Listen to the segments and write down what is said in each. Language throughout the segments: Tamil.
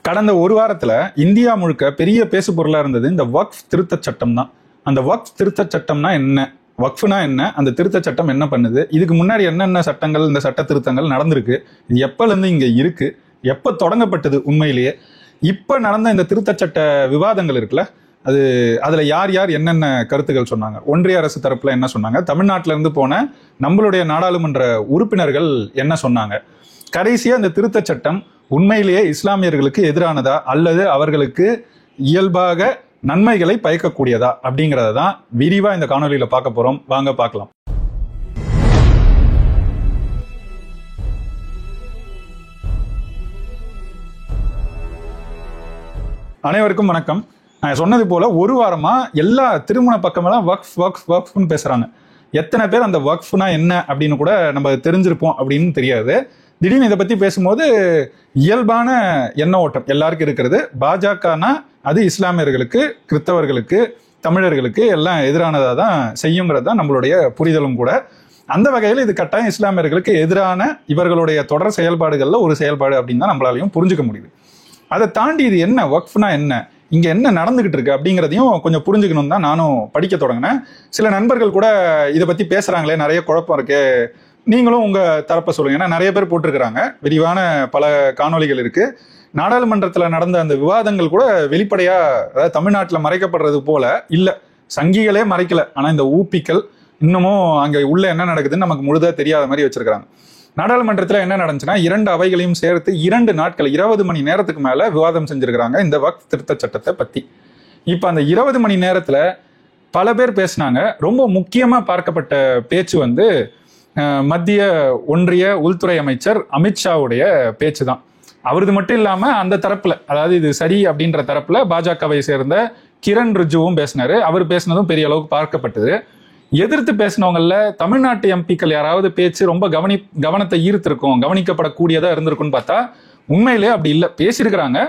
கடந்த ஒரு வாரத்துல இந்தியா முழுக்க பெரிய பேசு பொருளா இருந்தது இந்த வக்ஃப் திருத்த சட்டம் தான். அந்த வக்ஃப் திருத்த சட்டம்னா என்ன, வக்ஃப்னா என்ன, அந்த திருத்த சட்டம் என்ன பண்ணுது, இதுக்கு முன்னாடி என்னென்ன சட்டங்கள், இந்த சட்ட திருத்தங்கள் நடந்திருக்கு, இது எப்பல இருந்து இங்க இருக்கு, எப்ப தொடங்கப்பட்டது, உண்மையிலேயே இப்ப நடந்த இந்த திருத்த சட்ட விவாதங்கள் இருக்குல்ல, அதுல யார் யார் என்னென்ன கருத்துக்கள் சொன்னாங்க, ஒன்றிய அரசு தரப்புல என்ன சொன்னாங்க, தமிழ்நாட்டில இருந்து போன நம்மளுடைய நாடாளுமன்ற உறுப்பினர்கள் என்ன சொன்னாங்க, கடைசியா இந்த திருத்த சட்டம் உண்மையிலேயே இஸ்லாமியர்களுக்கு எதிரானதா அல்லது அவர்களுக்கு இயல்பாக நன்மைகளை பயக்கக்கூடியதா அப்படிங்கறத தான் விரிவா இந்த காணொலியில பார்க்க போறோம். வாங்க பார்க்கலாம். அனைவருக்கும் வணக்கம். நான் சொன்னது போல ஒரு வாரமா எல்லா திருமண பக்கமெல்லாம் வக்ஃப் வக்ஃப் வக்ஃப்னு பேசுறாங்க. எத்தனை பேர் அந்த வக்ஃப்னா என்ன அப்படின்னு கூட நம்ம தெரிஞ்சிருப்போம் அப்படின்னு தெரியாது. திடீர்னு இதை பத்தி பேசும்போது இயல்பான எண்ண ஓட்டம் எல்லாருக்கும் இருக்கிறது. பாஜகனா அது இஸ்லாமியர்களுக்கு, கிறிஸ்தவர்களுக்கு, தமிழர்களுக்கு எல்லாம் எதிரானதா தான் செய்யுங்கிறது தான் நம்மளுடைய புரிதலும் கூட. அந்த வகையில் இது கட்டாயம் இஸ்லாமியர்களுக்கு எதிரான இவர்களுடைய தொடர் செயல்பாடுகள்ல ஒரு செயல்பாடு அப்படின்னு தான் நம்மளாலையும் புரிஞ்சுக்க முடியுது. அதை தாண்டி இது என்ன, வக்ஃப்னா என்ன, இங்க என்ன நடந்துகிட்டு இருக்கு அப்படிங்கிறதையும் கொஞ்சம் புரிஞ்சுக்கணும் தான் நானும் படிக்க தொடங்கினேன். சில நண்பர்கள் கூட இதை பத்தி பேசுறாங்களே, நிறைய குழப்பம் இருக்கு, நீங்களும் உங்க தரப்ப சொல்லுங்க. ஏன்னா நிறைய பேர் போட்டிருக்கிறாங்க, விரிவான பல காணொலிகள் இருக்கு. நாடாளுமன்றத்துல நடந்த அந்த விவாதங்கள் கூட வெளிப்படையா, அதாவது தமிழ்நாட்டுல மறைக்கப்படுறது போல இல்ல, சங்கிகளே மறைக்கல, ஆனா இந்த ஊப்பிக்கள் இன்னமும் அங்க உள்ள என்ன நடக்குதுன்னு நமக்கு முழுதா தெரியாத மாதிரி வச்சிருக்காங்க. நாடாளுமன்றத்துல என்ன நடந்துச்சுன்னா, 2 அவைகளையும் சேர்த்து 2 நாட்கள் 20 மணி நேரத்துக்கு மேல விவாதம் செஞ்சிருக்கிறாங்க இந்த வக்ஃப் திருத்த சட்டத்தை பத்தி. இப்ப அந்த 20 மணி நேரத்துல பல பேர் பேசினாங்க. ரொம்ப முக்கியமா பார்க்கப்பட்ட பேச்சு மத்திய ஒன்றிய உள்துறை அமைச்சர் அமித்ஷாவுடைய பேச்சு தான். அவரது மட்டும் இல்லாம அந்த தரப்புல, அதாவது இது சரி அப்படின்ற தரப்புல பாஜகவை சேர்ந்த கிரண் ரிஜிஜுவும் பேசினாரு. அவர் பேசினதும் பெரிய அளவுக்கு பார்க்கப்பட்டது. எதிர்த்து பேசினவங்கல்ல தமிழ்நாட்டு எம்பிக்கள் யாராவது பேச்சு ரொம்ப கவனத்தை ஈர்த்திருக்கும், கவனிக்கப்படக்கூடியதா இருந்திருக்கும்னு பார்த்தா உண்மையிலே அப்படி இல்லை. பேசியிருக்கிறாங்க,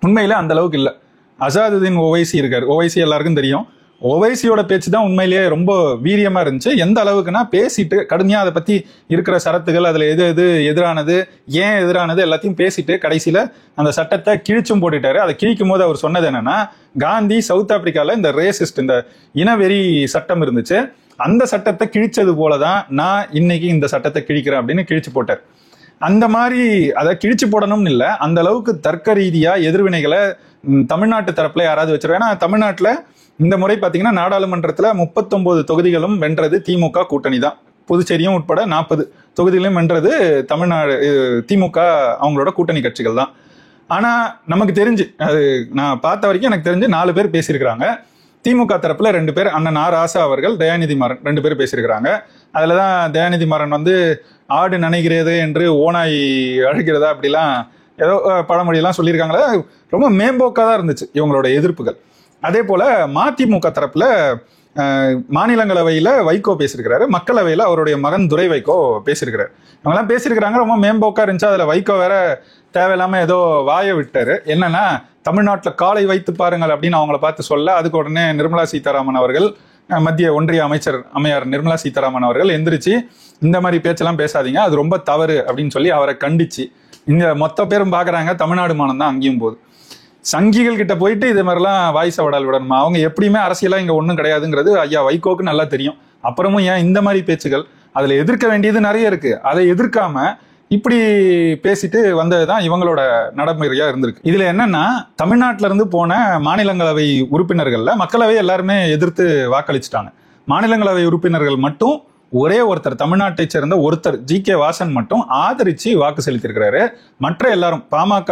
உண்மையிலே அந்த அளவுக்கு இல்லை. அசாதுதீன் ஓவைசி இருக்காரு, ஓவைசி எல்லாருக்கும் தெரியும். ஓவைசியோட பேச்சு தான் உண்மையிலேயே ரொம்ப வீரியமா இருந்துச்சு. எந்த அளவுக்குன்னா, பேசிட்டு கடுமையா அதை பத்தி இருக்கிற சரத்துகள், அதுல எது எது எதிரானது, ஏன் எதிரானது எல்லாத்தையும் பேசிட்டு கடைசியில அந்த சட்டத்தை கிழிச்சும் போட்டுட்டாரு. அதை கிழிக்கும் போது அவர் சொன்னது என்னன்னா, காந்தி சவுத் ஆப்பிரிக்கால இந்த ரேசிஸ்ட், இந்த இனவெறி சட்டம் இருந்துச்சு, அந்த சட்டத்தை கிழிச்சது போலதான் நான் இன்னைக்கு இந்த சட்டத்தை கிழிக்கிறேன் அப்படின்னு கிழிச்சு போட்டார். அந்த மாதிரி அதை கிழிச்சு போடணும்னு இல்லை, அந்த அளவுக்கு தர்க்க ரீதியா எதிர்வினைகளை தமிழ்நாட்டு தரப்புல யாராவது வச்சிருக்காங்க. ஏன்னா தமிழ்நாட்டுல இந்த முறை பாத்தீங்கன்னா நாடாளுமன்றத்துல 39 தொகுதிகளும் வென்றது திமுக கூட்டணி தான். புதுச்சேரியும் உட்பட 40 தொகுதிகளையும் வென்றது தமிழ்நாடு திமுக அவங்களோட கூட்டணி கட்சிகள் தான். ஆனா நமக்கு தெரிஞ்சு, அது நான் பார்த்த வரைக்கும் எனக்கு தெரிஞ்சு 4 பேர் பேசியிருக்கிறாங்க. திமுக தரப்புல 2 பேர், அண்ணன் ஆர் ராசா அவர்கள், தயாநிதி மாறன் 2 பேர் பேசியிருக்கிறாங்க. அதுலதான் தயாநிதி மாறன் ஆடு நனைகிறது என்று ஓனாய் அழுகிறதா அப்படிலாம் ஏதோ பழமொழியெல்லாம் சொல்லியிருக்காங்களே, ரொம்ப மேம்போக்கா தான் இருந்துச்சு இவங்களோட எதிர்ப்புகள். அதே போல மதிமுக தரப்புல மாநிலங்களவையில வைகோ பேசியிருக்கிறாரு, மக்களவையில அவருடைய மகன் துரை வைகோ பேசியிருக்கிறாரு. இவங்கெல்லாம் பேசியிருக்கிறாங்க, ரொம்ப மேம்போக்கா இருந்துச்சு. அதுல வைகோ வேற தேவையில்லாம ஏதோ வாய விட்டாரு. என்னன்னா, தமிழ்நாட்டுல காலை வைத்து பாருங்கள் அப்படின்னு அவங்கள பார்த்து சொல்ல, அதுக்கு உடனே நிர்மலா சீதாராமன் அவர்கள், மத்திய ஒன்றிய அமைச்சர் அம்மையார் நிர்மலா சீதாராமன் அவர்கள் எந்திரிச்சு, இந்த மாதிரி பேச்செல்லாம் பேசாதீங்க, அது ரொம்ப தவறு அப்படின்னு சொல்லி அவரை கண்டிச்சு, இங்க மொத்த பேரும் பாக்குறாங்க தமிழ்நாடு மானம் தான் அங்கேயும் போகுது. சங்கிகள் கிட்ட போயிட்டு இது மாதிரிலாம் வாய்ஸ் அவடால் விடணுமா? அவங்க எப்படியுமே அரசியலா இங்க ஒண்ணும் கிடையாதுங்கிறது ஐயா வைகோக்கு நல்லா தெரியும். அப்புறமும் ஏன் இந்த மாதிரி பேச்சுகள்? அதுல எதிர்க்க வேண்டியது நிறைய இருக்கு, அதை எதிர்க்காம இப்படி பேசிட்டு வந்ததுதான் இவங்களோட நடைமுறையா இருந்திருக்கு. இதுல என்னன்னா, தமிழ்நாட்டில இருந்து போன மாநிலங்களவை உறுப்பினர்கள்ல மக்களவை எல்லாருமே எதிர்த்து வாக்களிச்சுட்டாங்க. மாநிலங்களவை உறுப்பினர்கள் மட்டும் ஒரே ஒருத்தர், தமிழ்நாட்டை சேர்ந்த ஒருத்தர், ஜி.கே. வாசன் மட்டும் ஆதரிச்சு வாக்கு செலுத்தியிருக்கிறாரு. மற்ற எல்லாரும், பாமக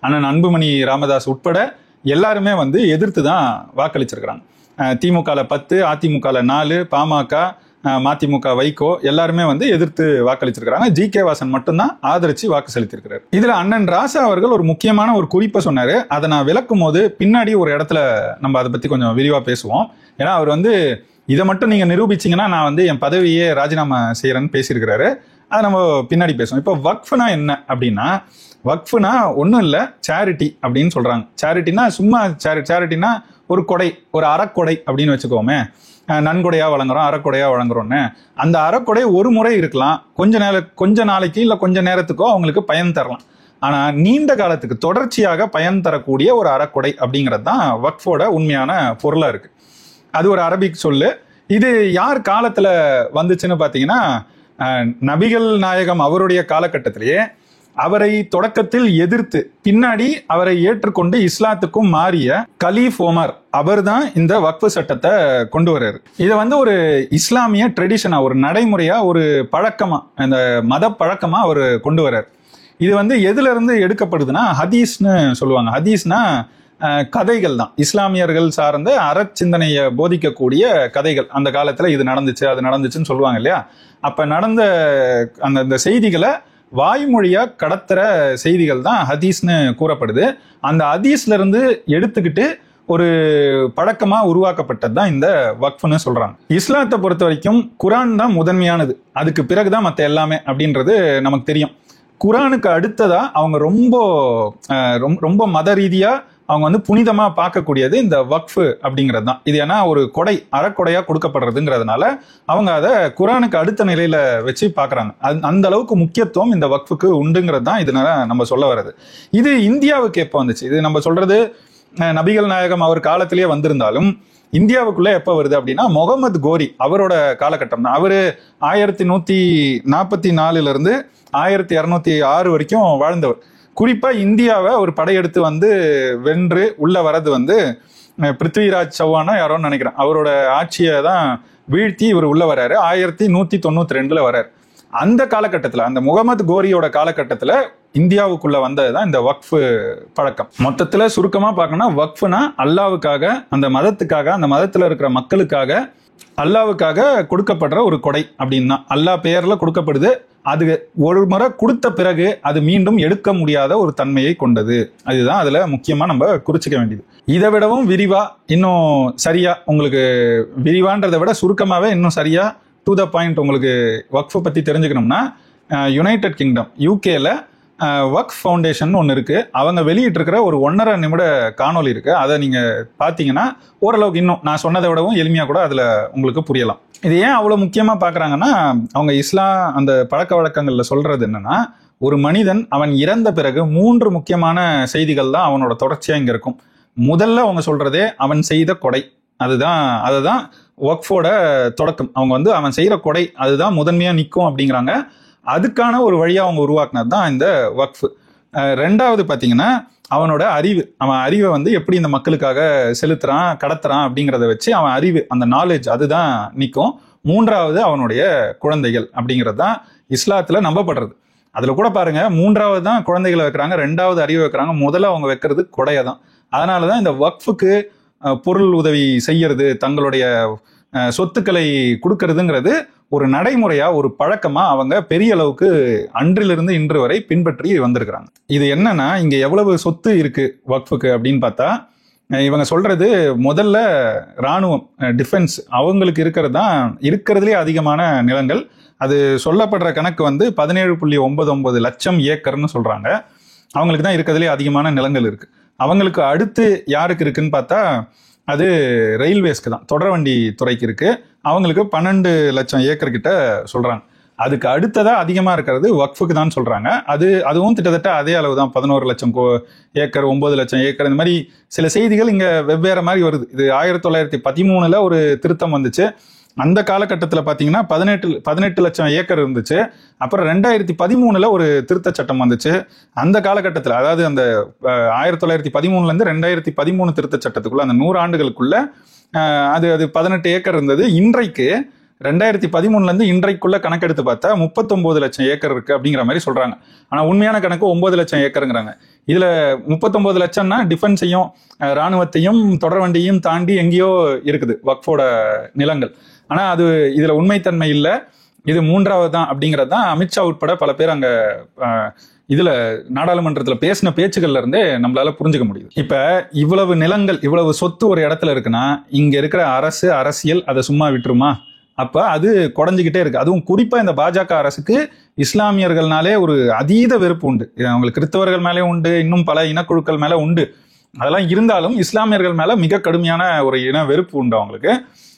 அண்ணன் அன்புமணி ராமதாஸ் உட்பட எல்லாருமே எதிர்த்து தான் வாக்களிச்சிருக்கிறாங்க. திமுகல 10, அதிமுகல 4, பாமக, மதிமுக வைகோ எல்லாருமே எதிர்த்து வாக்களிச்சிருக்கிறாங்க. ஜி.கே. வாசன் மட்டும்தான் ஆதரிச்சு வாக்கு செலுத்தியிருக்கிறார். இதுல அண்ணன் ராசா அவர்கள் ஒரு முக்கியமான ஒரு குறிப்பை சொன்னாரு. அதை நான் விளக்கும் போது பின்னாடி ஒரு இடத்துல நம்ம அதை பத்தி கொஞ்சம் விரிவா பேசுவோம். ஏன்னா அவர் இதை மட்டும் நீங்க நிரூபிச்சீங்கன்னா நான் என் பதவியே ராஜினாமா செய்யறேன்னு பேசியிருக்கிறாரு. அதை நம்ம பின்னாடி பேசுவோம். இப்போ வக்ஃப்னா என்ன அப்படின்னா, வக்ஃப்னா ஒன்றும் இல்லை, சேரிட்டி அப்படின்னு சொல்றாங்க. சேரிட்டினா சும்மா சேரிட்டினா ஒரு கொடை, ஒரு அறக்கொடை அப்படின்னு வச்சுக்கோமே. நன்கொடையா வழங்குறோம், அறக்கொடையா வழங்குறோம்னு. அந்த அறக்கொடை ஒரு முறை இருக்கலாம், கொஞ்ச நாளைக்கு இல்ல கொஞ்ச நேரத்துக்கோ அவங்களுக்கு பயன் தரலாம். ஆனா நீண்ட காலத்துக்கு தொடர்ச்சியாக பயன் தரக்கூடிய ஒரு அறக்கொடை அப்படிங்கிறது தான் வக்ஃபோட உண்மையான பொருளா இருக்கு. அது ஒரு அரபிக் சொல்லு. இது யார் காலத்துல வந்துச்சுன்னு பாத்தீங்கன்னா, நபிகள் நாயகம் அவருடைய காலகட்டத்திலேயே அவரை தொடக்கத்தில் எதிர்த்து பின்னாடி அவரை ஏற்றுக்கொண்டு இஸ்லாத்துக்கும் மாறிய கலீஃப் ஒமர் அவர் தான் இந்த வக்ஃபு சட்டத்தை கொண்டு வர்றாரு. இதை ஒரு இஸ்லாமிய ட்ரெடிஷனா, ஒரு நடைமுறையா, ஒரு பழக்கமா, இந்த மத பழக்கமா அவர் கொண்டு வர்றாரு. இது எதுல இருந்து எடுக்கப்படுதுன்னா ஹதீஸ்னு சொல்லுவாங்க. ஹதீஸ்னா கதைகள் தான், இஸ்லாமியர்கள் சார்ந்த அறச்சிந்தனையை போதிக்கக்கூடிய கதைகள். அந்த காலத்துல இது நடந்துச்சு அது நடந்துச்சுன்னு சொல்லுவாங்க இல்லையா? அப்ப நடந்த அந்த செய்திகளை வாய்மொழியா கடத்துற செய்திகள் தான் ஹதீஸ்னு கூறப்படுது. அந்த ஹதீஸ்ல இருந்து எடுத்துக்கிட்டு ஒரு பழக்கமா உருவாக்கப்பட்டது தான் இந்த வக்ஃப்னு சொல்றாங்க. இஸ்லாத்தை பொறுத்த வரைக்கும் குரான் தான் முதன்மையானது, அதுக்கு பிறகுதான் மற்ற எல்லாமே அப்படின்றது நமக்கு தெரியும். குரானுக்கு அடுத்ததா அவங்க ரொம்ப மத ரீதியா அவங்க புனிதமா பார்க்கக்கூடியது இந்த வக்ஃபு அப்படிங்கிறது தான். இது ஏன்னா ஒரு கொடை, அறக்கொடையா கொடுக்கப்படுறதுங்கிறதுனால அவங்க அதை குரானுக்கு அடுத்த நிலையில வச்சு பாக்குறாங்க. அந்த அளவுக்கு முக்கியத்துவம் இந்த வக்ஃபுக்கு உண்டுங்கிறது தான் இதனால நம்ம சொல்ல வர்றது. இது இந்தியாவுக்கு எப்போ வந்துச்சு? இது நம்ம சொல்றது நபிகள் நாயகம் அவர் காலத்திலேயே வந்திருந்தாலும் இந்தியாவுக்குள்ள எப்ப வருது அப்படின்னா முகமது கோரி அவரோட காலகட்டம் தான். அவரு 1144 இருந்து 1206 வரைக்கும் வாழ்ந்தவர். குறிப்பா இந்தியாவை ஒரு படையெடுத்து வென்று உள்ள வர்றது பிருத்விராஜ் சௌஹானா யாரோன்னு நினைக்கிறேன், அவரோட ஆட்சியை தான் வீழ்த்தி இவர் உள்ள வர்றாரு. 1192 வர்றாரு. அந்த காலகட்டத்துல, அந்த முகமது கோரியோட காலகட்டத்துல இந்தியாவுக்குள்ள வந்ததுதான் இந்த வக்ஃபு பழக்கம். மொத்தத்துல சுருக்கமா பார்க்கணும்னா வக்ஃபுனா அல்லாவுக்காக, அந்த மதத்துக்காக, அந்த மதத்துல இருக்கிற மக்களுக்காக, அல்லாவுக்காக கொடுக்கப்படுற ஒரு கொடை அப்படின்னு தான். அல்லாஹ் பெயர்ல கொடுக்கப்படுது. அது ஒரு முறை கொடுத்த பிறகு அது மீண்டும் எடுக்க முடியாத ஒரு தன்மையை கொண்டது. அதுதான் அதுல முக்கியமா நம்ம குறிச்சிக்க வேண்டியது. இதை விடவும் விரிவா, இன்னும் சரியா, உங்களுக்கு விரிவான்றதை விட சுருக்கமாவே இன்னும் சரியா டு த பாயிண்ட் உங்களுக்கு வக்ஃபை பத்தி தெரிஞ்சுக்கணும்னா, யுனைடெட் கிங்டம் யூகேல வக்ஃப் ஃபவுண்டேஷன் ஒன்று இருக்கு. அவங்க வெளியிட்டு இருக்கிற ஒரு 1.5 நிமிட காணொலி இருக்கு. அதை நீங்க பாத்தீங்கன்னா ஓரளவுக்கு இன்னும் நான் சொன்னதை விடவும் எளிமையா கூட அதுல உங்களுக்கு புரியலாம். இது ஏன் அவ்வளவு முக்கியமா பாக்குறாங்கன்னா, அவங்க இஸ்லாம் அந்த பழக்க வழக்கங்கள்ல சொல்றது என்னன்னா, ஒரு மனிதன் அவன் இறந்த பிறகு 3 முக்கியமான செய்திகள் தான் அவனோட தொடர்ச்சியா இங்க இருக்கும். முதல்ல அவங்க சொல்றதே அவன் செய்த கொடை, அதுதான் வக்ஃபோட தொடக்கம். அவங்க அவன் செய்யற கொடை அதுதான் முதன்மையா நிற்கும் அப்படிங்கிறாங்க. அதுக்கான ஒரு வழியா அவங்க உருவாக்குனது தான் இந்த வக்ஃபு. ரெண்டாவது பாத்தீங்கன்னா அவனோட அறிவு, அவன் அறிவை எப்படி இந்த மக்களுக்காக செலுத்துறான், கடத்துறான் அப்படிங்கிறத வச்சு அவன் அறிவு, அந்த நாலேஜ் அதுதான் நிற்கும். மூன்றாவது அவனுடைய குழந்தைகள் அப்படிங்கிறது தான் இஸ்லாத்துல நம்பப்படுறது. அதுல கூட பாருங்க, மூன்றாவது தான் குழந்தைகளை வைக்கிறாங்க, ரெண்டாவது அறிவை வைக்கிறாங்க, முதல்ல அவங்க வைக்கிறது கொடையை தான். அதனாலதான் இந்த வக்ஃபுக்கு பொருள் உதவி செய்யறது, தங்களுடைய சொத்துக்களை கொடுக்கறதுங்கிறது ஒரு நடைமுறையா, ஒரு பழக்கமா அவங்க பெரிய அளவுக்கு அன்றிலிருந்து இன்று வரை பின்பற்றி வந்திருக்கிறாங்க. இது என்னன்னா, இங்க எவ்வளவு சொத்து இருக்கு வக்ஃபுக்கு அப்படின்னு பார்த்தா, இவங்க சொல்றது முதல்ல ராணுவம், டிஃபென்ஸ், அவங்களுக்கு இருக்கிறதுலே அதிகமான நிலங்கள். அது சொல்லப்படுற கணக்கு 17.99 லட்சம் ஏக்கர்னு சொல்றாங்க. அவங்களுக்கு தான் இருக்கிறதுலே அதிகமான நிலங்கள் இருக்கு. அவங்களுக்கு அடுத்து யாருக்கு இருக்குன்னு பார்த்தா அது ரயில்வேஸ்க்கு தான், தொடர்வண்டி துறைக்கு இருக்கு. அவங்களுக்கு 12 லட்சம் ஏக்கர் கிட்ட சொல்றாங்க. அதுக்கு அடுத்ததா அதிகமா இருக்கிறது வக்ஃபுக்கு தான் சொல்றாங்க. அதுவும் கிட்டத்தட்ட அதே அளவு தான், 11 லட்சம் ஏக்கர், 9 லட்சம் ஏக்கர், இந்த மாதிரி சில செய்திகள் இங்க வெவ்வேறு மாதிரி வருது. இது 1913 ஒரு திருத்தம் வந்துச்சு. அந்த காலகட்டத்தில் பார்த்தீங்கன்னா 18 லட்சம் ஏக்கர் இருந்துச்சு. அப்புறம் 2013 ஒரு திருத்த சட்டம் வந்துச்சு. அந்த காலகட்டத்தில், அதாவது அந்த 1913 2013 திருத்த சட்டத்துக்குள்ள, அந்த 100 ஆண்டுகளுக்குள்ள அது 18 ஏக்கர் இருந்தது. இன்றைக்கு 2013 இன்றைக்குள்ள கணக்கெடுத்து பார்த்தா 39 லட்சம் ஏக்கர் இருக்கு அப்படிங்கிற மாதிரி சொல்றாங்க. ஆனா உண்மையான கணக்கு 9 லட்சம் ஏக்கருங்கிறாங்க. இதுல 39 லட்சம்னா டிஃபென்ஸையும் ராணுவத்தையும் தொடர்வண்டியையும் தாண்டி எங்கேயோ இருக்குது வக்ஃபோட நிலங்கள். ஆனா அது இதுல உண்மைத்தன்மை இல்லை, இது மூன்றாவது தான் அப்படிங்கிறது தான் அமித்ஷா உட்பட பல பேர் அங்க இதுல நாடாளுமன்றத்துல பேசின பேச்சுகள்ல இருந்தே நம்மளால புரிஞ்சுக்க முடியுது. இப்ப இவ்வளவு நிலங்கள், இவ்வளவு சொத்து ஒரு இடத்துல இருக்குன்னா, இங்க இருக்கிற அரசியல் அதை சும்மா விட்டுருமா? அப்ப அது குறைஞ்சிக்கிட்டே இருக்கு. அதுவும் குறிப்பா இந்த பாஜக அரசுக்கு இஸ்லாமியர்கள்னாலே ஒரு அதீத வெறுப்பு உண்டு. அவங்களுக்கு கிறிஸ்தவர்கள் மேலே உண்டு, இன்னும் பல இனக்குழுக்கள் மேல உண்டு. அதெல்லாம் இருந்தாலும் இஸ்லாமியர்கள் மேல மிக கடுமையான ஒரு இன வெறுப்பு உண்டு அவங்களுக்கு.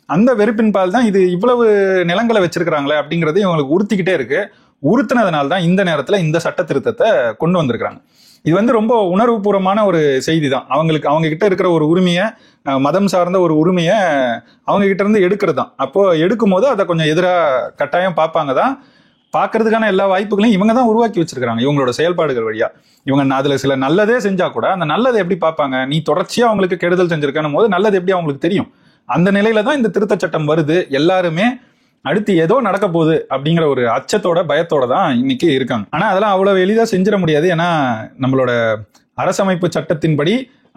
அந்த வெறுப்பின் பால் தான் இது இவ்வளவு நிலங்களை வச்சிருக்கிறாங்களே அப்படிங்கிறது இவங்களுக்கு உறுத்திக்கிட்டே இருக்கு. உறுத்தினதுனால தான் இந்த நேரத்துல இந்த சட்ட திருத்தத்தை கொண்டு வந்திருக்கிறாங்க. இது வந்து ரொம்ப உணர்வுபூர்வமான ஒரு செய்தி தான். அவங்க கிட்ட இருக்கிற ஒரு உரிமையை, மதம் சார்ந்த ஒரு உரிமையை அவங்க கிட்ட இருந்து எடுக்கிறது தான். அப்போ எடுக்கும் போது அதை கொஞ்சம் எதிராக கட்டாயம் பார்ப்பாங்க தான். பார்க்கறதுக்கான எல்லா வாய்ப்புகளையும் இவங்க தான் உருவாக்கி வச்சிருக்காங்க இவங்களோட செயல்பாடுகள் வழியா. இவங்க அதுல சில நல்லதே செஞ்சா கூட அந்த நல்லதை எப்படி பார்ப்பாங்க? நீ தொடர்ச்சியா அவங்களுக்கு கெடுதல் செஞ்சிருக்கணும் போது நல்லது எப்படி அவங்களுக்கு தெரியும்? அந்த நிலையில தான் இந்த திருத்த சட்டம் வருது. எல்லாருமே அடுத்து ஏதோ நடக்க போகுது அப்படிங்கிற ஒரு அச்சத்தோட பயத்தோட தான் இன்னைக்கு இருக்காங்க. ஆனா அதெல்லாம் அவ்வளவு எளிதா செஞ்சிட முடியாது. ஏன்னா நம்மளோட அரசமைப்பு சட்டத்தின்படி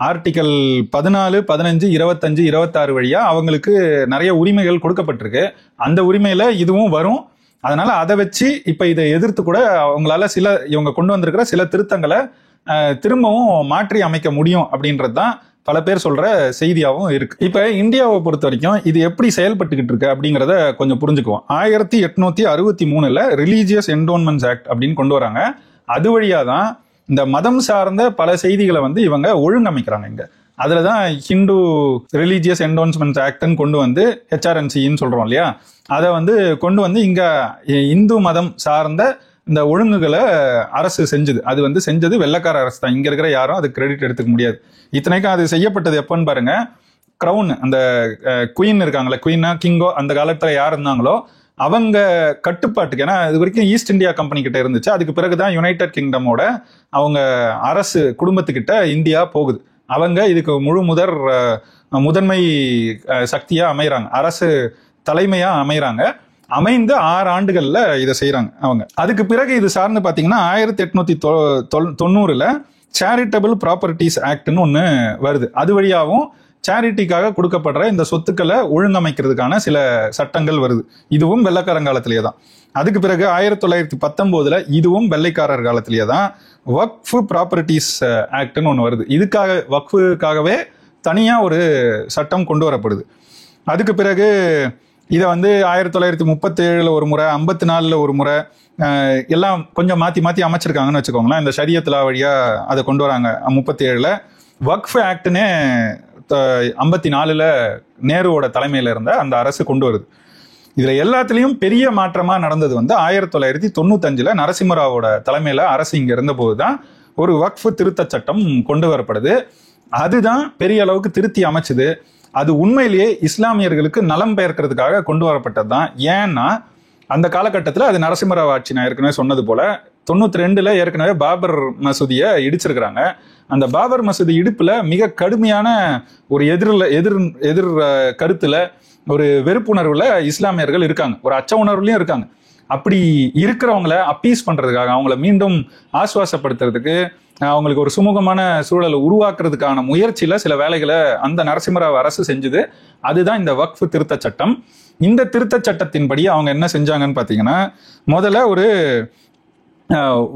ஆர்டிகல் 14, 15, 25, 26 வழியா அவங்களுக்கு நிறைய உரிமைகள் கொடுக்கப்பட்டிருக்கு. அந்த உரிமையில இதுவும் வரும். அதனால அதை வச்சு இப்ப இதை எதிர்த்து கூட அவங்களால இவங்க கொண்டு வந்திருக்கிற சில திருத்தங்களை திரும்பவும் மாற்றி அமைக்க முடியும் அப்படின்றது தான் பல பேர் சொல்ற செய்தியாகவும் இருக்கு. இப்ப இந்தியாவை பொறுத்த வரைக்கும் இது எப்படி செயல்பட்டுக்கிட்டு இருக்கு அப்படிங்கிறத கொஞ்சம் புரிஞ்சுக்குவோம். 1863 ரிலீஜியஸ் என்டோன்மெண்ட்ஸ் ஆக்ட் அப்படின்னு கொண்டு வராங்க. அது வழியா தான் இந்த மதம் சார்ந்த பல செய்திகளை வந்து இவங்க ஒழுங்கமைக்கிறாங்க. இங்க அதுலதான் ஹிந்து ரிலீஜியஸ் என்டோன்மெண்ட்ஸ் ஆக்ட்னு கொண்டு வந்து ஹெச்ஆர்என்சின்னு சொல்றோம் இல்லையா, அதை வந்து கொண்டு வந்து இங்க இந்து மதம் சார்ந்த இந்த ஒழுங்குகளை அரசு செஞ்சது. அது வந்து செஞ்சது வெள்ளக்கார அரசு தான். இங்க இருக்கிற யாரும் அது கிரெடிட் எடுத்துக்க முடியாது. இத்தனைக்கும் அது செய்யப்பட்டது எப்பன்னு பாருங்க. கிரவுன், அந்த குயின் இருக்காங்களே, குயினா கிங்கோ, அந்த காலத்துல யார் இருந்தாங்களோ அவங்க கட்டுப்பாட்டுக்கு, ஏன்னா இது வரைக்கும் ஈஸ்ட் இந்தியா கம்பெனி கிட்ட இருந்துச்சு. அதுக்கு பிறகுதான் யுனைடெட் கிங்டமோட அவங்க அரசு குடும்பத்துக்கிட்ட இந்தியா போகுது. அவங்க இதுக்கு முதன்மை சக்தியா அமைகிறாங்க, அரசு தலைமையா அமைகிறாங்க. அமைந்து 6 ஆண்டுகள்ல இதை செய்யறாங்க அவங்க. அதுக்கு பிறகு இது சார்ந்து பாத்தீங்கன்னா 1890 சேரிட்டபிள் ப்ராப்பர்ட்டிஸ் ஆக்ட்னு ஒண்ணு வருது. அது வழியாவும் சேரிட்டிக்காக கொடுக்கப்படுற இந்த சொத்துக்களை ஒழுங்கமைக்கிறதுக்கான சில சட்டங்கள் வருது. இதுவும் வெள்ளைக்காரங்காலத்திலேயே தான். அதுக்கு பிறகு 1919 இதுவும் வெள்ளைக்காரர் காலத்திலேயே தான் வக்ஃப் ப்ராப்பர்ட்டிஸ் ஆக்ட்னு ஒன்று வருது. வக்ஃபுக்காகவே தனியா ஒரு சட்டம் கொண்டு வரப்படுது. அதுக்கு பிறகு இதை வந்து 1937 ஒரு முறை, 54 ஒரு முறை, எல்லாம் கொஞ்சம் மாத்தி மாத்தி அமைச்சிருக்காங்கன்னு வச்சுக்கோங்களேன். இந்த ஷரியத் லா வழியா அதை கொண்டு வராங்க. 37 வக்ஃப் ஆக்ட்னே 54 நேருவோட தலைமையில இருந்த அந்த அரசு கொண்டு வருது. இதுல எல்லாத்துலயும் பெரிய மாற்றமா நடந்தது வந்து 1995 நரசிம்மராவோட தலைமையில அரசு இங்க இருந்த போதுதான் ஒரு வக்ஃப் திருத்த சட்டம் கொண்டு வரப்படுது. அதுதான் பெரிய அளவுக்கு திருத்தி அமைச்சது. அது உண்மையிலேயே இஸ்லாமியர்களுக்கு நலம் பெயர்க்கிறதுக்காக கொண்டு வரப்பட்டது தான். ஏன்னா அந்த காலகட்டத்தில் அது நரசிம்மராவ் ஆட்சி, நான் ஏற்கனவே சொன்னது போல 92 ஏற்கனவே பாபர் மசூதியை இடிச்சிருக்கிறாங்க. அந்த பாபர் மசூதி இடிப்புல மிக கடுமையான ஒரு எதிர் கருத்துல, ஒரு வெறுப்புணர்வுல இஸ்லாமியர்கள் இருக்காங்க, ஒரு அச்ச உணர்வுலயும் இருக்காங்க. அப்படி இருக்கிறவங்கள அப்பீஸ் பண்றதுக்காக, அவங்கள மீண்டும் ஆசுவாசப்படுத்துறதுக்கு, அவங்களுக்கு ஒரு சுமூகமான சூழலை உருவாக்குறதுக்கான முயற்சியில சில வேலைகளை அந்த நரசிம்மராவ் அரசு செஞ்சது. அதுதான் இந்த வக்ஃப் திருத்த சட்டம். இந்த திருத்த சட்டத்தின்படி அவங்க என்ன செஞ்சாங்கன்னு பாத்தீங்கன்னா, முதல்ல ஒரு